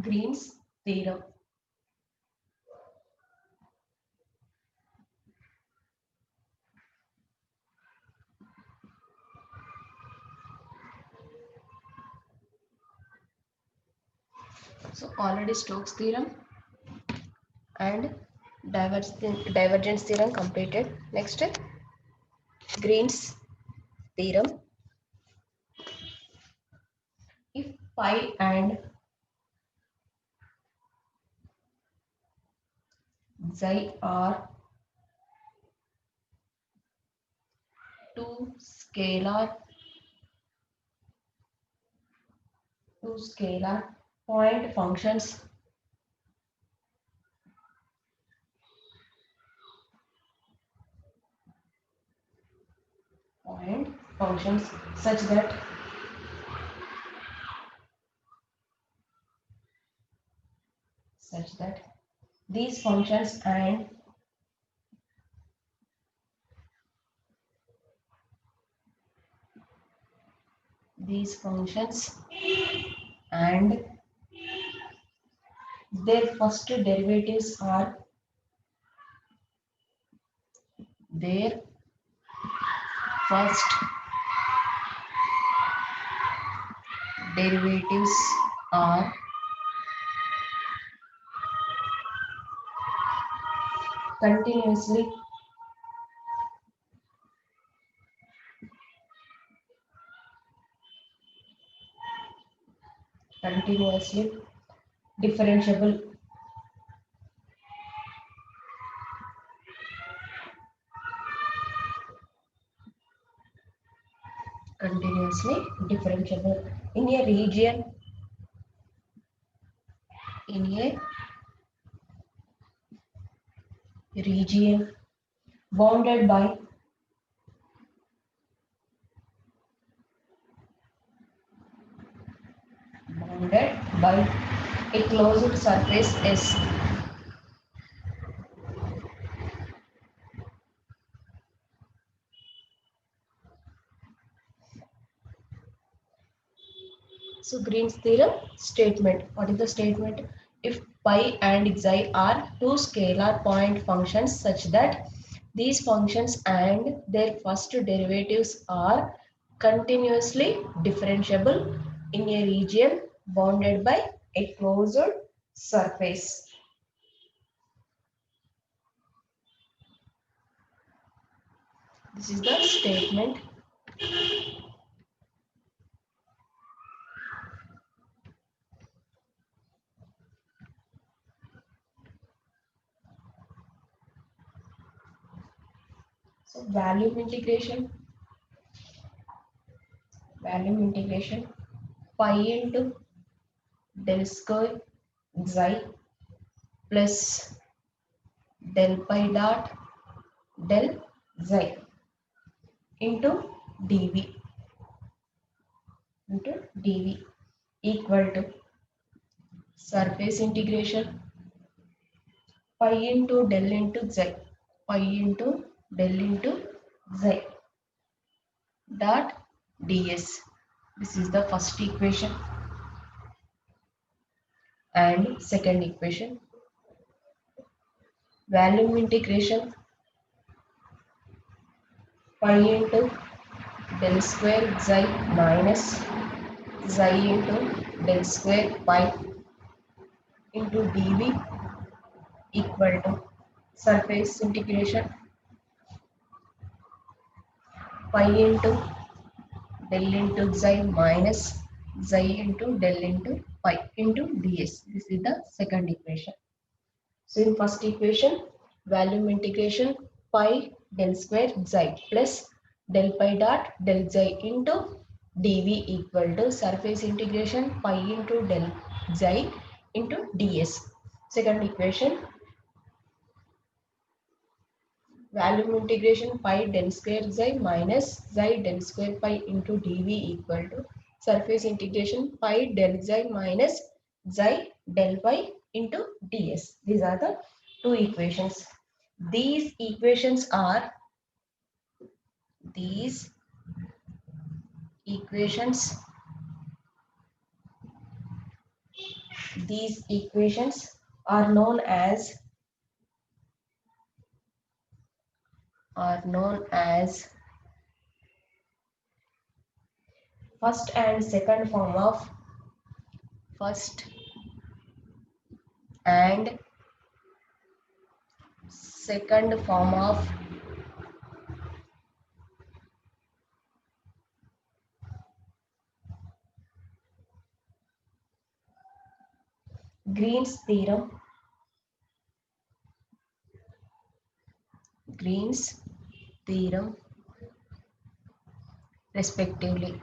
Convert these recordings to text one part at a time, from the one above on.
Green's theorem. So already Stokes theorem and divergence theorem completed. Next, Green's theorem. If pi and xi are two scalar point functions such that these functions and their first derivatives are their first derivatives are continuously differentiable continuously differentiable in a region bounded by a closed surface S. So Green's theorem statement. What is the statement? If pi and xi are two scalar point functions such that these functions and their first derivatives are continuously differentiable in a region bounded by a closed surface. This is the statement. So volume integration pi into del square xi plus del pi dot del xi into dv equal to surface integration pi into del into xi dot ds. This is the first equation. And second equation, volume integration pi into del square xi minus xi into del square pi into dv equal to surface integration pi into del into xi minus xi into del into pi into ds. This is the second equation. So in first equation, volume integration pi del square xi plus del pi dot del xi into dv equal to surface integration pi into del xi into ds. Second equation, volume integration pi del square xi minus xi del square pi into dv equal to surface integration pi del xi minus xi del pi into ds. These are the two equations. These equations are These equations are known as first and second form of first and second form of Green's theorem. Green's theorem respectively.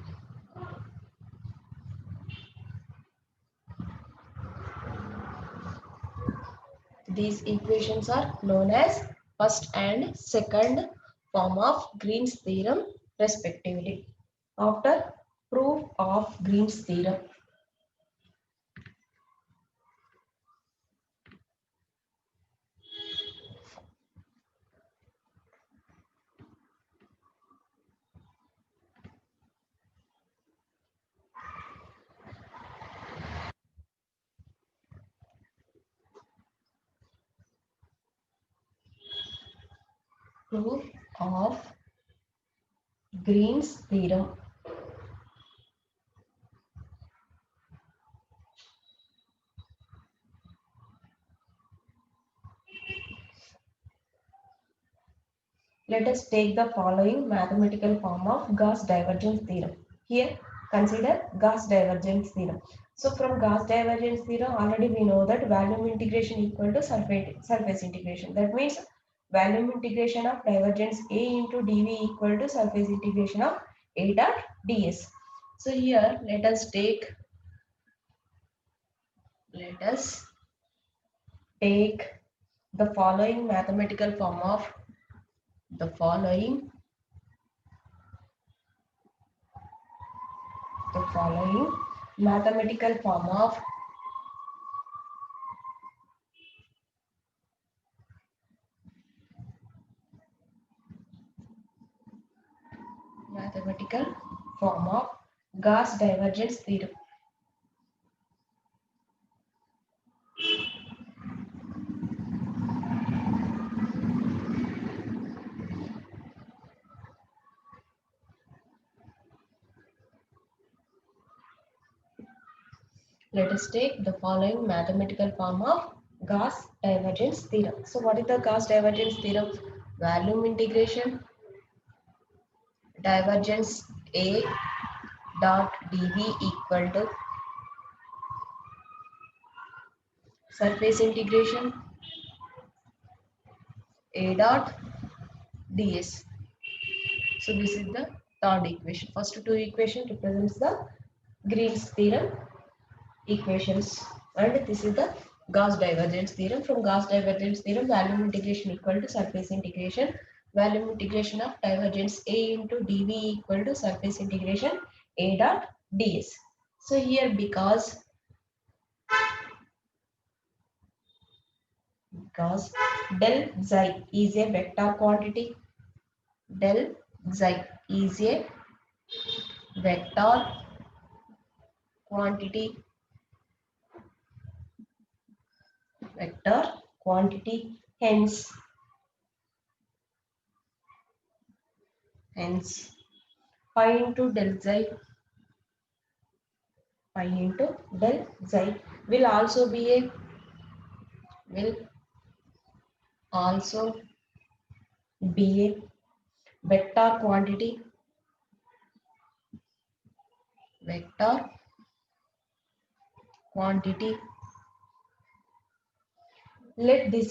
These equations are known as first and second form of Green's theorem respectively. After proof of Green's theorem. Proof of Green's theorem. Let us take the following mathematical form of Gauss divergence theorem. Here, consider Gauss divergence theorem. So, from Gauss divergence theorem, already we know that volume integration equal to surface integration. That means volume integration of divergence A into dV equal to surface integration of A dot ds. So, here let us take the following mathematical form of mathematical form of Gauss divergence theorem. Let us take the following mathematical form of Gauss divergence theorem. So what is the Gauss divergence theorem? Volume integration divergence A dot dV equal to surface integration A dot ds. So this is the third equation. First two equation represents the Green's theorem equations, and this is the Gauss divergence theorem. From Gauss divergence theorem, volume integration equal to surface integration. Volume integration of divergence A into dV equal to surface integration A dot ds. So here because del xi is a vector quantity, del xi is a vector quantity, hence pi into del xi will also be a vector quantity, let this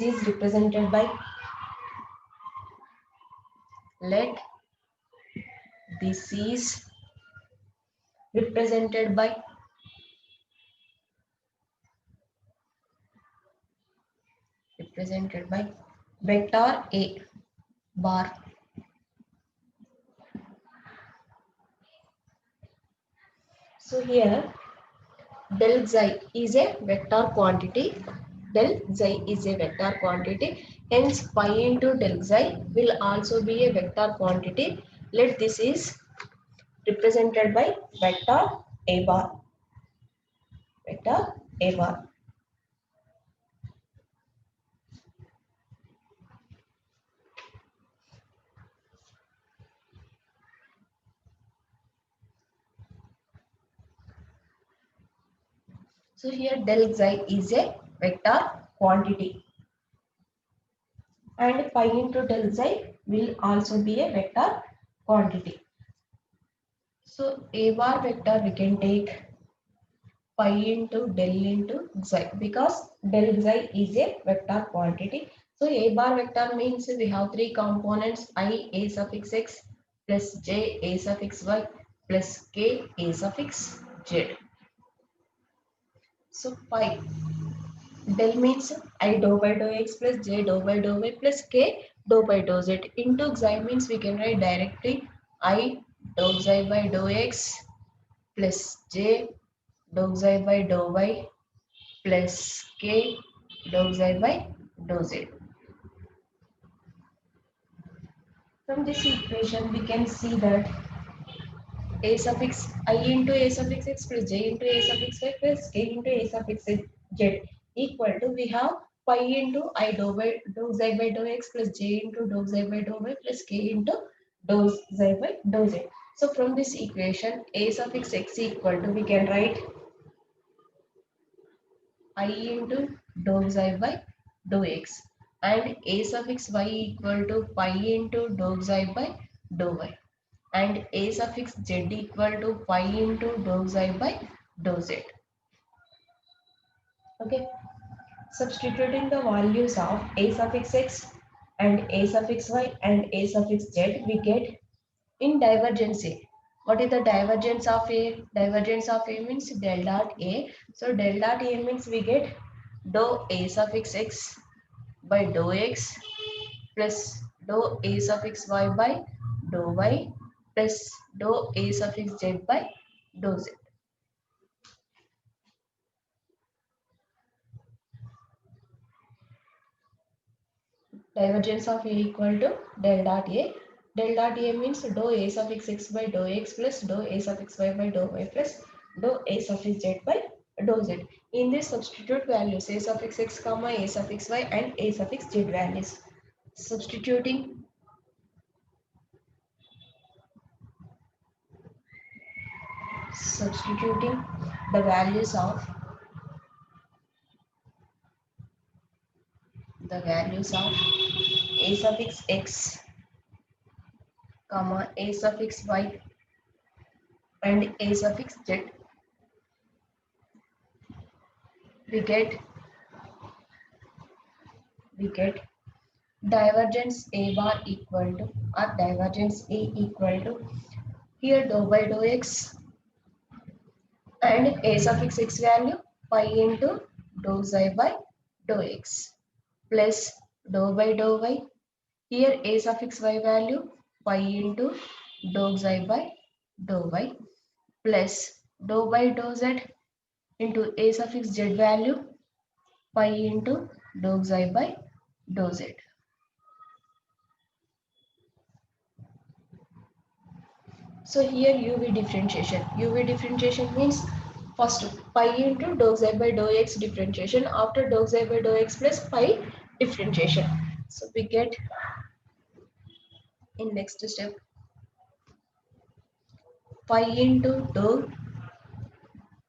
is represented by vector A bar. So here del xi is a vector quantity. Hence pi into del xi will also be a vector quantity. Let this is represented by vector A bar. So here del xi is a vector quantity and pi into del xi will also be a vector quantity. So a bar vector we can take pi into del into xi because del xi is a vector quantity. So a bar vector means we have three components I a suffix x plus j a suffix y plus k a suffix z. So pi del means I dou by dou x plus j dou by dou y plus k dou by dou z into xi means we can write directly I dou xi by dou x plus j dou xi by dou y plus k dou xi by dou z. From this equation we can see that a suffix I into a suffix x plus j into a suffix y plus k into a suffix z equal to we have pi into I dou xi by dou x plus j into dou xi by dou y plus k into dou xi by dou z. So from this equation a suffix x equal to we can write I into dou xi by dou x and a suffix y equal to pi into dou xi by dou y and a suffix z equal to pi into dou xi by dou z. Okay, substituting the values of a suffix x and a suffix y and a suffix z, we get in divergence A. What is the divergence of A? Divergence of A means del dot A. So del dot A means we get dou A suffix x by dou x plus dou A suffix y by dou y plus dou A suffix z by dou z. Divergence of A equal to del dot A. Del dot A means dou A suffix x by dou x plus dou A suffix y by dou y plus dou A suffix z by dou z. In this substitute values A suffix x comma A suffix y and A suffix z values. Substituting the values of A suffix x comma A suffix y and A suffix z, we get divergence A bar equal to or divergence A equal to here dou by dou x and A suffix x value pi into dou xi by dou x plus dou by dou y here A suffix y value pi into dou xi by dou y plus dou by dou z into A suffix z value pi into dou xi by dou z. So here UV differentiation. UV differentiation means first pi into dou xi by dou x differentiation after dou xi by dou x plus pi differentiation. So we get in next step pi into dou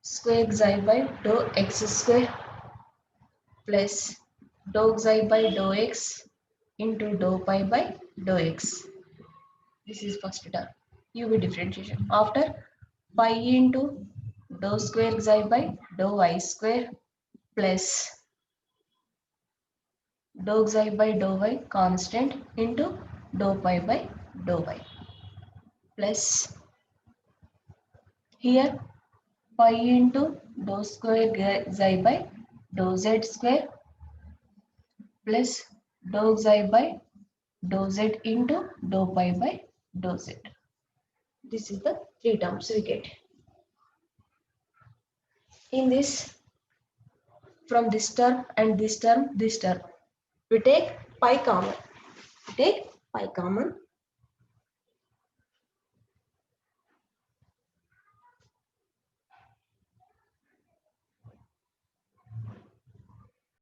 square xi by dou x square plus dou xi by dou x into dou pi by dou x. This is first term UV differentiation. After pi into dou square xi by dou y square plus dou xi by dou y constant into dou pi by dou y plus here pi into dou square xi by dou z square plus dou xi by dou z into dou pi by dou z. This is the three terms we get. In this, from this term and this term, we take pi common. We take pi common.